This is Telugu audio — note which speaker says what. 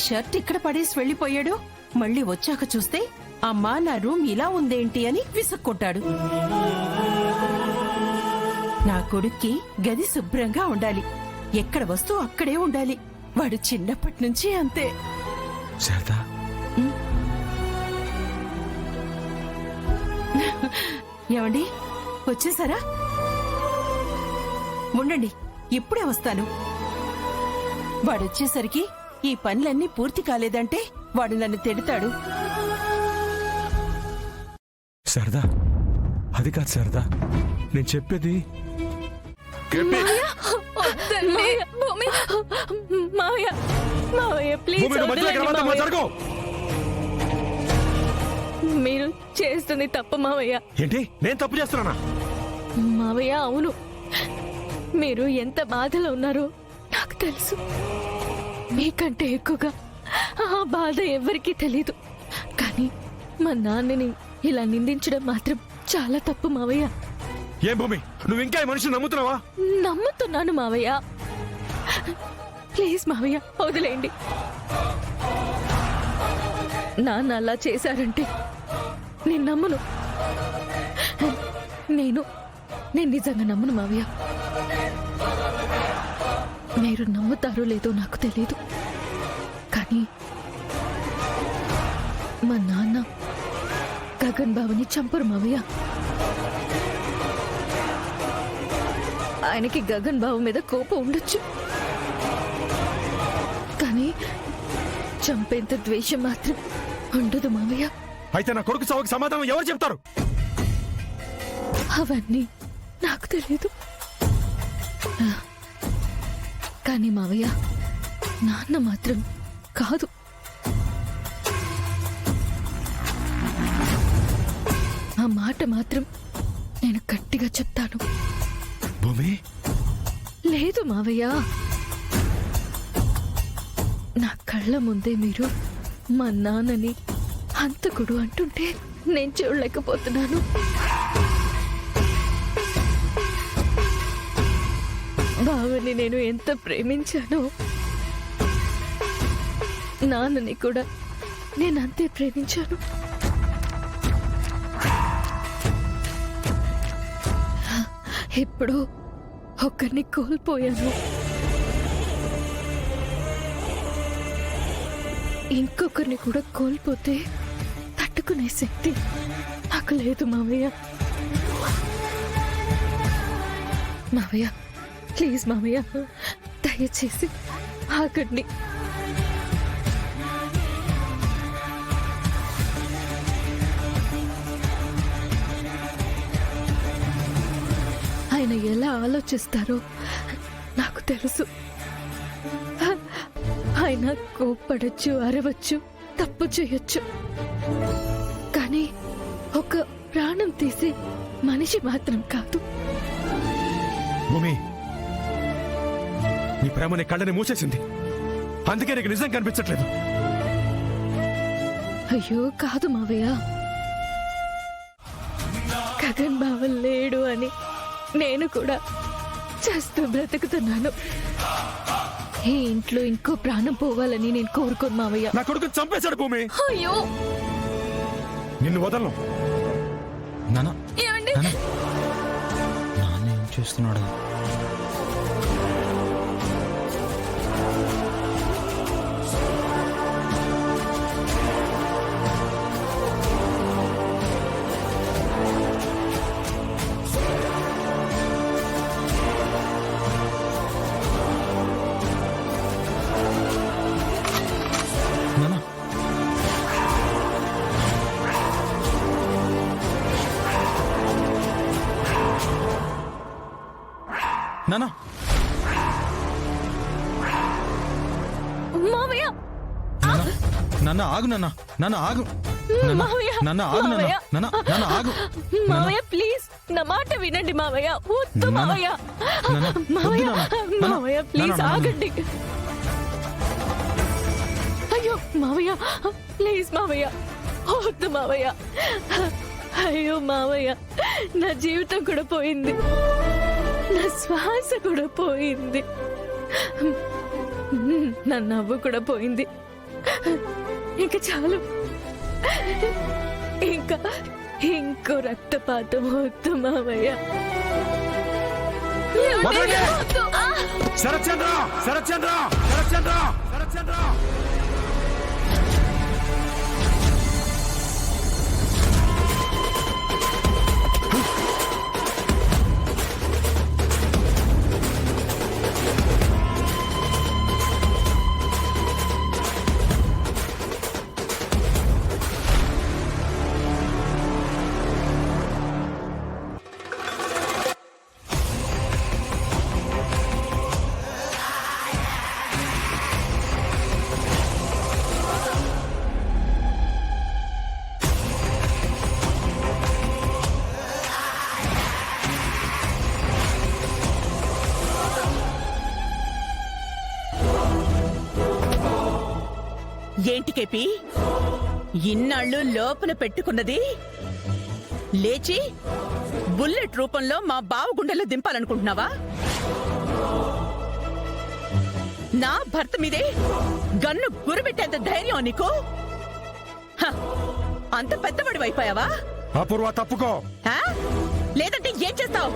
Speaker 1: షర్ట్ ఇక్కడ పడేసి వెళ్లిపోయాడు. మళ్ళీ వచ్చాక చూస్తే అమ్మా నా రూమ్ ఇలా ఉందేంటి అని విసుక్కుంటాడు. నా కొడుక్కి గది శుభ్రంగా ఉండాలి, ఎక్కడ వస్తువు అక్కడే ఉండాలి. వాడు చిన్నప్పటి నుంచి అంతే.
Speaker 2: శారదా,
Speaker 1: ఏమండి వచ్చేసారా? ఉండండి, ఇప్పుడే వస్తాను. వాడొచ్చేసరికి ఈ పనులన్నీ పూర్తి కాలేదంటే వాడు నన్ను తిడతాడు.
Speaker 2: శారదా, అది కాదు శారదా, నేను చెప్పేది.
Speaker 3: మీరు చేస్తుంది తప్పు మావయ్య.
Speaker 2: ఏంటి, నేను తప్పు చేస్తున్నానా?
Speaker 3: మావయ్య అవును, మీరు ఎంత బాధలో ఉన్నారో నాకు తెలుసు. మీకంటే ఎక్కువగా ఆ బాధ ఎవరికీ తెలీదు. కానీ మా నాన్నని ఇలా నిందించడం మాత్రం చాలా తప్పు మావయ్య.
Speaker 2: ఏం భూమి, నువ్వు ఇంకా ఈ మనిషిని నమ్ముతున్నావా?
Speaker 3: నమ్ముతున్నాను మావయ్య. ప్లీజ్ మావయ్య వదిలేయండి. నాన్న అలా చేశారంటే నేను నమ్మను. నేను నిజంగా నమ్మను మావయ్య. మీరు నమ్ముతారో లేదో నాకు తెలీదు, కానీ మా నాన్న గగన్ బావని చంపరు మావయ్య. ఆయనకి గగన్ బావ మీద కోపం ఉండొచ్చు, కానీ చంపేంత ద్వేషం మాత్రం ఉండదు మావయ్య.
Speaker 2: అయితే నా కొడుకు చావుకి సమాధానం ఎవరు చెప్తారు?
Speaker 3: అవన్నీ నాకు తెలీదు, కానీ మావయ్య నాన్న మాత్రం కాదు. ఆ మాట మాత్రం నేను గట్టిగా చెప్తాను.
Speaker 2: భూమి,
Speaker 3: లేదు మావయ్య, నా కళ్ళ ముందే మీరు మా నాన్నని హంతకుడు అంటుంటే నేను చూడలేకపోతున్నాను. బావని నేను ఎంత ప్రేమించానో నాన్నని కూడా నేను అంతే ప్రేమించాను. ఇప్పుడు ఒక్కరిని కోల్పోయాను, ఇంకొకరిని కూడా కోల్పోతే తట్టుకునే శక్తి నాకు లేదు మావయ్య. మావయ్య ప్లీజ్ మావయ్య, దయచేసి ఆగండి. ఆయన ఎలా ఆలోచిస్తారో నాకు తెలుసు. ఆయన కోప్పడచ్చు, అరవచ్చు, తప్పు చేయొచ్చు, కానీ ఒక ప్రాణం తీసే మనిషి మాత్రం కాదు.
Speaker 2: భూమి, నీ ప్రేమ నీ కళ్ళని మూసేసింది, అందుకే నీకు నిజం కనిపించట్లేదు.
Speaker 3: అయ్యో కాదు మావయ్య, గగన్ బావ లేడు అని నేను కూడా చేస్తూ బ్రతుకుతున్నాను. ఈ ఇంట్లో ఇంకో ప్రాణం పోవాలని నేను కోరుకోను మావయ్య.
Speaker 2: నా కొడుకు చంపేశాడు భూమి.
Speaker 3: అయ్యో
Speaker 2: నిన్ను వదలను.
Speaker 4: నాన్న,
Speaker 3: ఏమండి?
Speaker 4: నాన్న ఏం చేస్తున్నాడు? నాన్న,
Speaker 3: మావయ్య,
Speaker 4: నాన్న ఆగు, నాన్న, నాన్న ఆగు, నాన్న ఆగు, నాన్న, నాన్న ఆగు
Speaker 3: మావయ్య ప్లీజ్ నా మాట వినండి మావయ్య. వద్దు మావయ్య, మావయ్య, మావయ్య ప్లీజ్ ఆగండి. అయ్యో మావయ్య ప్లీజ్ మావయ్య, వద్దు మావయ్య. అయ్యో మావయ్య, నా జీవితం కూడా పోయింది, నా శ్వాస కూడా పోయింది, నా నవ్వు కూడా పోయింది, ఇంకా చాలు. ఇంకా ఇంకో రక్తపాతం వద్దు మావయ్య.
Speaker 2: వదలండి!
Speaker 3: వద్దు.
Speaker 2: శరత్చంద్ర శరత్చంద్ర శరత్చంద్ర శరత్చంద్ర
Speaker 1: ఏంటి కేపి ఇన్నాళ్ళు లోపల పెట్టుకున్నది లేచి బుల్లెట్ రూపంలో మా బావ గుండెల్లో దింపాలనుకుంటున్నావా? నా భర్త మీదే గన్ను గురిపెట్టేంత ధైర్యం నీకు? హ, అంత పెద్దవాడివైపోయావా?
Speaker 2: అపూర్వ తప్పుకో.
Speaker 1: లేదంటే ఏం చేస్తావు?